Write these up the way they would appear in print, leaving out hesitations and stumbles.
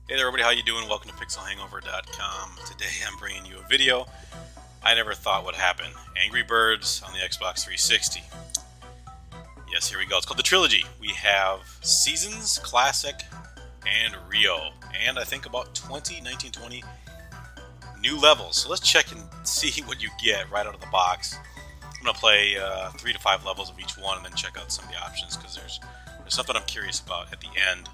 Hey there everybody, how you doing? Welcome to pixelhangover.com. Today I'm bringing you a video I never thought would happen. Angry Birds on the Xbox 360. Yes, here we go. It's called the Trilogy. We have Seasons, Classic, and Rio. And I think about 20 new levels. So let's check and see what you get right out of the box. I'm going to play 3 to 5 levels of each one and then check out some of the options because there's something I'm curious about at the end.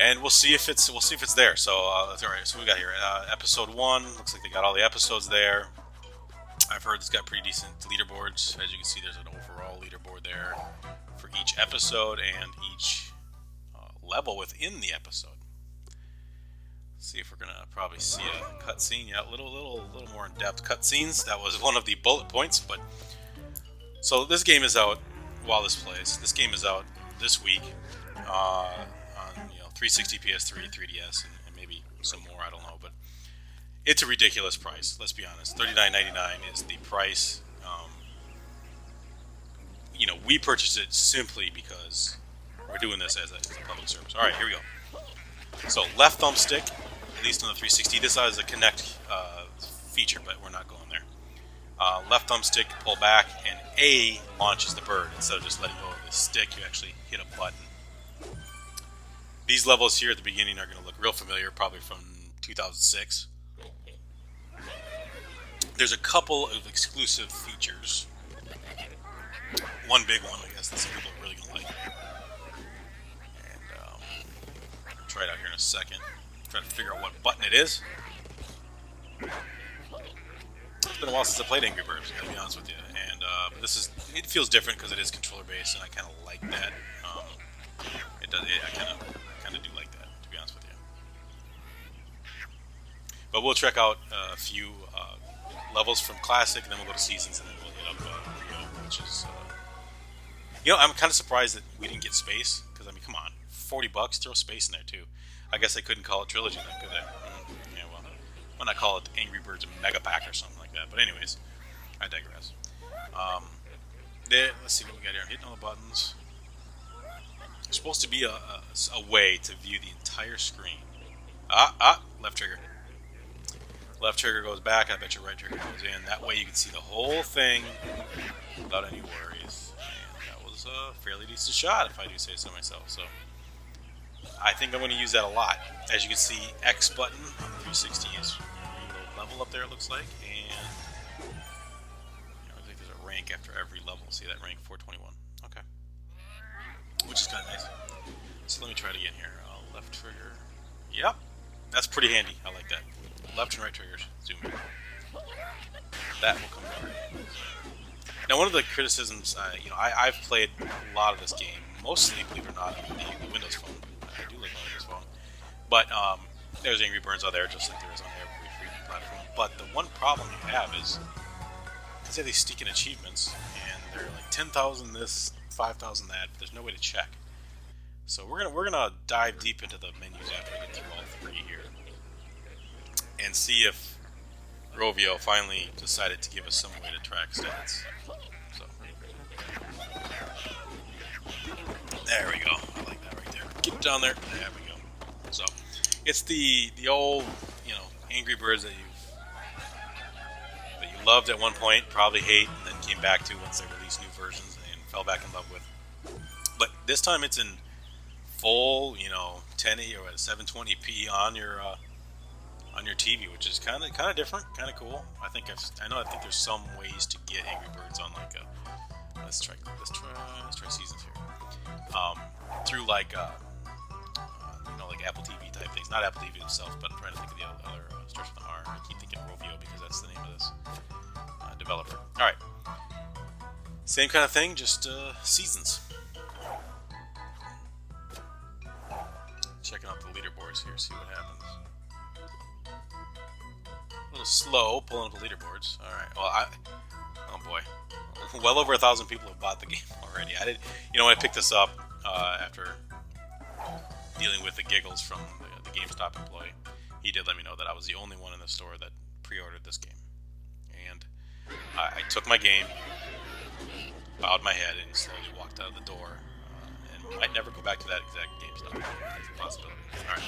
And we'll see if it's there. So, all right. So we got here episode 1. Looks like they got all the episodes there. I've heard it's got pretty decent leaderboards. As you can see, there's an overall leaderboard there for each episode and each level within the episode. Let's see if we're gonna probably see a cutscene. Yeah, a little more in depth cutscenes. That was one of the bullet points. But so this game is out while this plays. This game is out this week. On 360, PS3, 3DS, and maybe some more, I don't know, but it's a ridiculous price, let's be honest. $39.99 is the price. We purchased it simply because we're doing this as a public service. Alright, here we go. So, left thumbstick, at least on the 360, this has a connect feature, but we're not going there. Left thumbstick, pull back, and A launches the bird. Instead of just letting go of the stick, you actually hit a button. These levels here at the beginning are going to look real familiar, probably from 2006. There's a couple of exclusive features. One big one, I guess, that some people are really going to like. And I'll try it out here in a second. Try to figure out what button it is. It's been a while since I played Angry Birds, to be honest with you. And but it feels different because it is controller based, and I kind of like that. I kind of do like that, to be honest with you. But we'll check out a few levels from Classic, and then we'll go to Seasons, and then we'll hit up Rio, which is... I'm kind of surprised that we didn't get space, because, I mean, come on, $40, throw space in there, too. I guess they couldn't call it Trilogy then, could they? Yeah, well, why not call it Angry Birds Mega Pack or something like that? But anyways, I digress. Let's see what we got here. Hitting all the buttons. There's supposed to be a way to view the entire screen. Left trigger. Left trigger goes back. I bet your right trigger goes in. That way you can see the whole thing without any worries. And that was a fairly decent shot, if I do say so myself. So I think I'm going to use that a lot. As you can see, X button on the 360 is a little level up there, it looks like. And I think there's a rank after every level. See that rank? 421. Okay. Which is kind of nice. So let me try it again here. Left trigger. Yep. That's pretty handy. I like that. Left and right triggers. Zoom in. That will come to our hand. Now, one of the criticisms, I've played a lot of this game, mostly, believe it or not, on the Windows Phone. I do like my Windows Phone. But there's Angry Birds out there, just like there is on every free platform. But the one problem you have is, because they have these sneaking achievements, and they're like 10,000 this, 5,000 that, but there's no way to check. So we're gonna dive deep into the menus after we get through all three here, and see if Rovio finally decided to give us some way to track stats. So there we go. I like that right there. Get it down there. There we go. So it's the old Angry Birds that you loved at one point, probably hate, and then came back to once they released new versions and fell back in love with. But this time it's in full, 1080 or 720p on your TV, which is kind of different, kind of cool. I think there's some ways to get Angry Birds on like a let's try Seasons here. Through like Apple TV type things, not Apple TV itself, but I'm trying to think of the other starts with an R. I keep thinking Rovio because that's the name of this developer. All right, same kind of thing, just Seasons. Checking out the leaderboards here, see what happens. A little slow pulling up the leaderboards. All right. Well, oh boy, well over 1,000 people have bought the game already. I did. When I picked this up after dealing with the giggles from the GameStop employee, he did let me know that I was the only one in the store that pre-ordered this game, and I took my game, bowed my head, and slowly walked out of the door. And Might never go back to that exact GameStop. That's a possibility. Alright.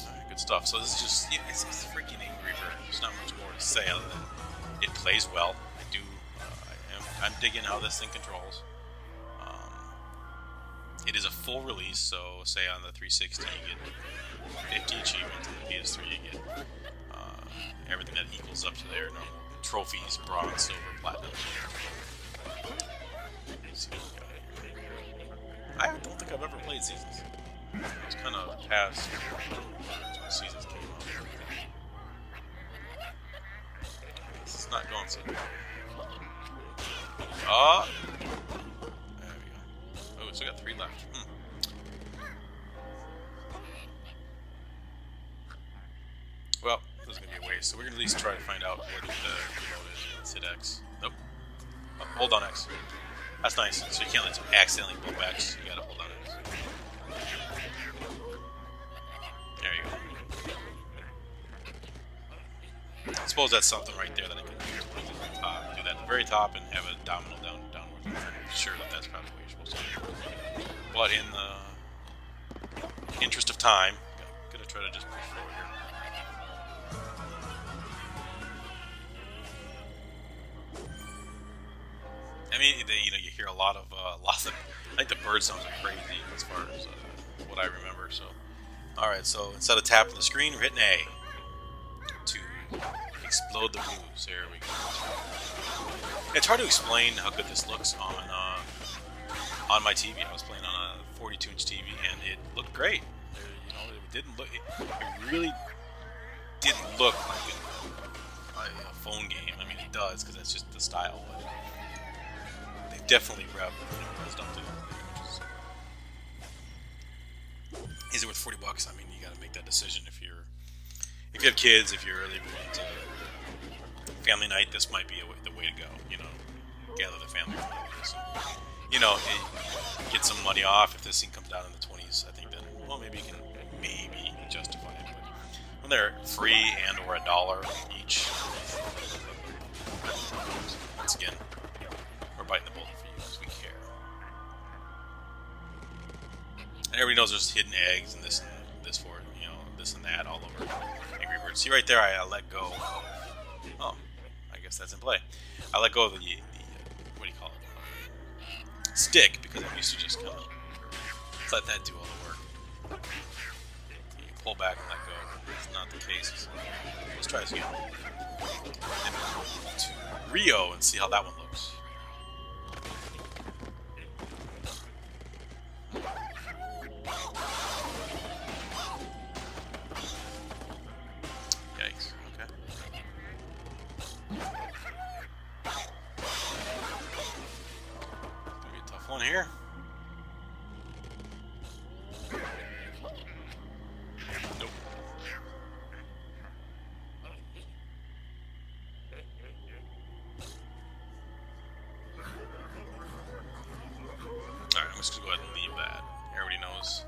Alright, good stuff. So this is just, it's freaking Angry Birds. There's not much more to say other than it plays well. I'm digging how this thing controls. It is a full release, so say on the 360 you get 50 achievements, on the PS3 you get everything that equals up to there. No trophies, bronze, silver, platinum. Let's see what we got here. I don't think I've ever played Seasons. It's kind of past when Seasons came out. This is not going so good. Oh! There we go. Oh, we still got 3 left. Well, this is going to be a waste, so we're going to at least try to find out what the remote is. Let's hit X. Nope. Oh, hold on X. That's nice. So you can't let you accidentally pull X. You gotta hold on X. There you go. I suppose that's something right there that I could do. Do that at the very top and have a domino downward. I'm sure that's probably what you're supposed to do. But in the interest of time, I'm gonna try to just push forward here. I mean, you hear a lot of I think the bird sounds are crazy as far as what I remember. So, all right. So instead of tapping the screen, we're hitting A to explode the moves. There we go. It's hard to explain how good this looks on my TV. I was playing on a 42-inch TV, and it looked great. It didn't look. It really didn't look like a phone game. I mean, it does because that's just the style. But they definitely revved up to it. Is it worth $40? I mean, you got to make that decision if you have kids, if you're really into family night. This might be the way to go. Gather the family around this. Get some money off. If this thing comes down in the 20s, I think then, well, maybe you can justify it. But when they're free and or $1 each, once again, we're biting the bullet for you because we care. And everybody knows there's hidden eggs and this for it, this and that all over Angry Birds. See right there, I let go of, oh, I guess that's in play. I let go of the what do you call it? Stick, because I'm used to just kind of let that do all the work. You can pull back and let go. It's not the case. So let's try this again. And move to Rio and see how that one looks. Yikes. Okay. Gonna be a tough one here. Nope. Alright, I'm just gonna go ahead and leave that. Everybody knows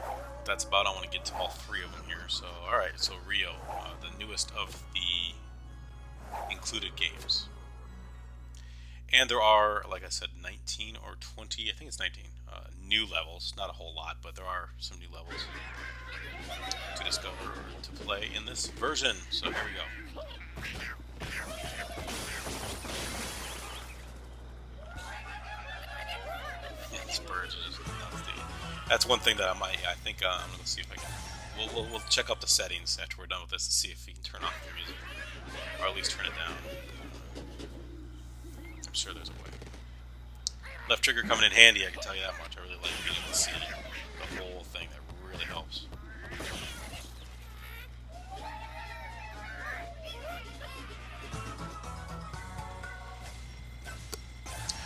what that's about. I want to get to all 3 of them here. So, alright, so Rio, the newest of the included games. And there are, like I said, 19 or 20, I think it's 19, new levels. Not a whole lot, but there are some new levels to discover or to play in this version. So here we go. Yeah, these birds are just nuts. That's one thing that I think I'm going to see if I can. We'll check out the settings after we're done with this to see if we can turn off the music. Or at least turn it down. I'm sure there's a way. Left trigger coming in handy, I can tell you that much. I really like being able to see the whole thing. That really helps.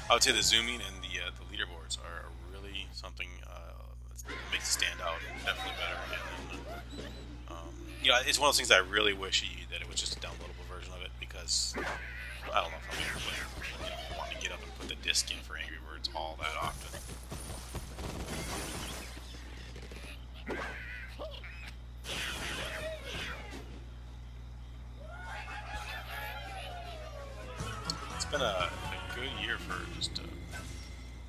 I would say the zooming and the leaderboards are really something that makes it stand out. Definitely better. And, it's one of those things that I really wish that it was just a downloadable version of it, because I don't know if I'm going to want to get up and put the disc in for Angry Birds all that often. It's been a good year for just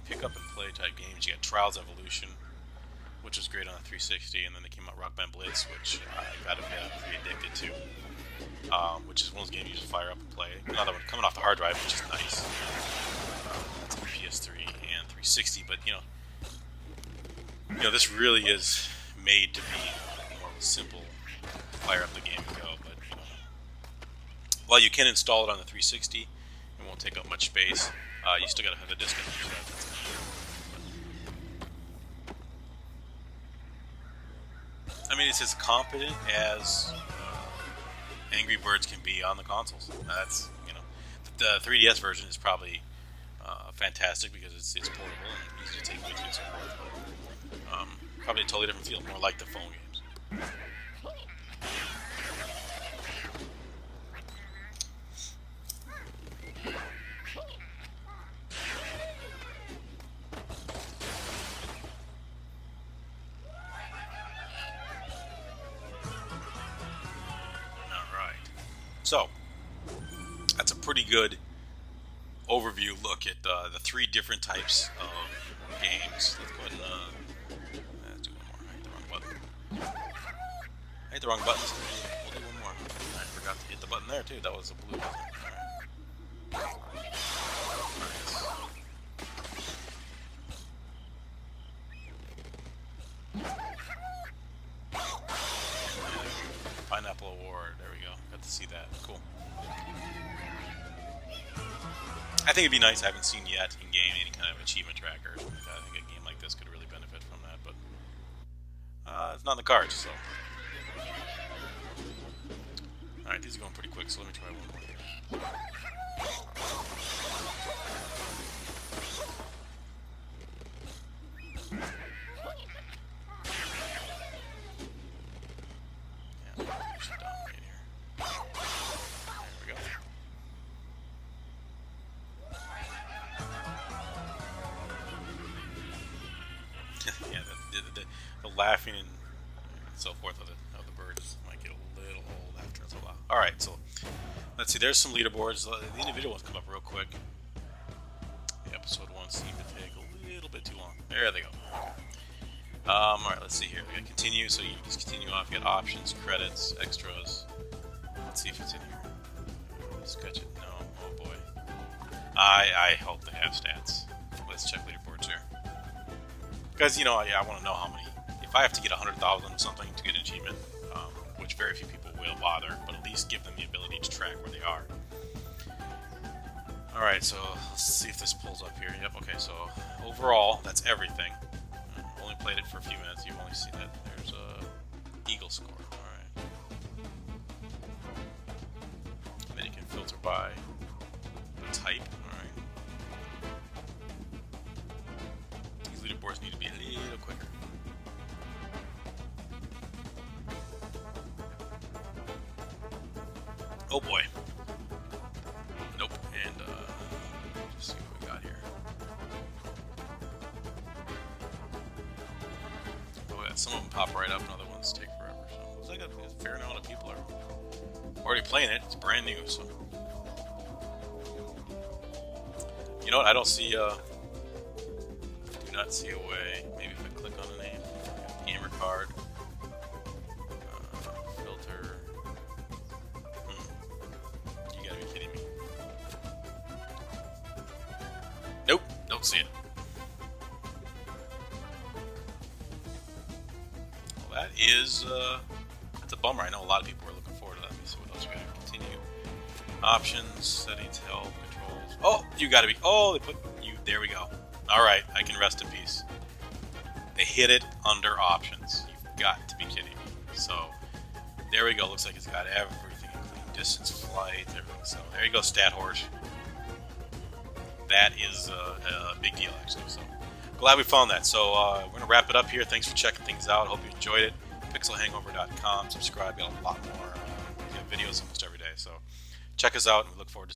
pick up and play type games. You got Trials Evolution, which was great on the 360, and then they came out Rock Band Blitz, which I got pretty addicted to. Which is one of those games you just fire up and play. Another one coming off the hard drive, which is nice. That's on PS3 and 360, but this really is made to be more of a simple fire up the game and go. But while you can install it on the 360, it won't take up much space. You still got to have a disk in it. I mean, it's as competent as Angry Birds can be on the consoles. That's the 3DS version is probably fantastic because it's portable and easy to take with you and so forth. Probably a totally different feel, more like the phone games. So, that's a pretty good overview look at the three different types of games. Let's go ahead and let's do one more. I hit the wrong button. We'll do one more. I forgot to hit the button there too. That was a blue button. Alright. Pineapple Award. There we go. Got to see that. Cool. I think it'd be nice. I haven't seen yet in game any kind of achievement tracker. I think a game like this could really benefit from that, but it's not in the cards. So, all right, these are going pretty quick. So let me try one more here. The laughing and so forth of the birds might get a little old after a while. Alright, so let's see, there's some leaderboards. The individual ones come up real quick. The episode 1 seemed to take a little bit too long. There they go. Okay. Alright, let's see here. We got continue, so you just continue off. You got options, credits, extras. Let's see if it's in here. Sketch it. No. Oh boy. I hope they have stats. Let's check leaderboards here. Because, I want to know how many. If I have to get 100,000 something to get an achievement, which very few people will bother, but at least give them the ability to track where they are. Alright, so let's see if this pulls up here. Yep, okay, so overall, that's everything. Only played it for a few minutes. You've only seen that. There's a Eagle score. Alright. And then you can filter by the type. Alright. These leaderboards need to be a little quicker. Oh boy. Nope. And just see what we got here. Oh yeah, some of them pop right up and other ones take forever. So it looks like a fair amount of people are already playing it. It's brand new, so. You know what? I don't see do not see a way. Maybe if I click on the name. Gamer card. Filter. You gotta be kidding me. Nope, don't see it. Well, that is, that's a bummer. I know a lot of people were looking forward to that. Let me see what else we got. Continue. Options, settings, help, controls. Oh, you gotta be, oh, they put you, there we go. Alright, I can rest in peace. They hit it under options. You've got to be kidding me. So, there we go. Looks like it's got everything, including distance, flight, everything. So, there you go, Stat Horse. That is a big deal, actually. So, glad we found that. So, we're going to wrap it up here. Thanks for checking things out. Hope you enjoyed it. Pixelhangover.com. Subscribe. Got a lot more videos almost every day. So, check us out, and we look forward to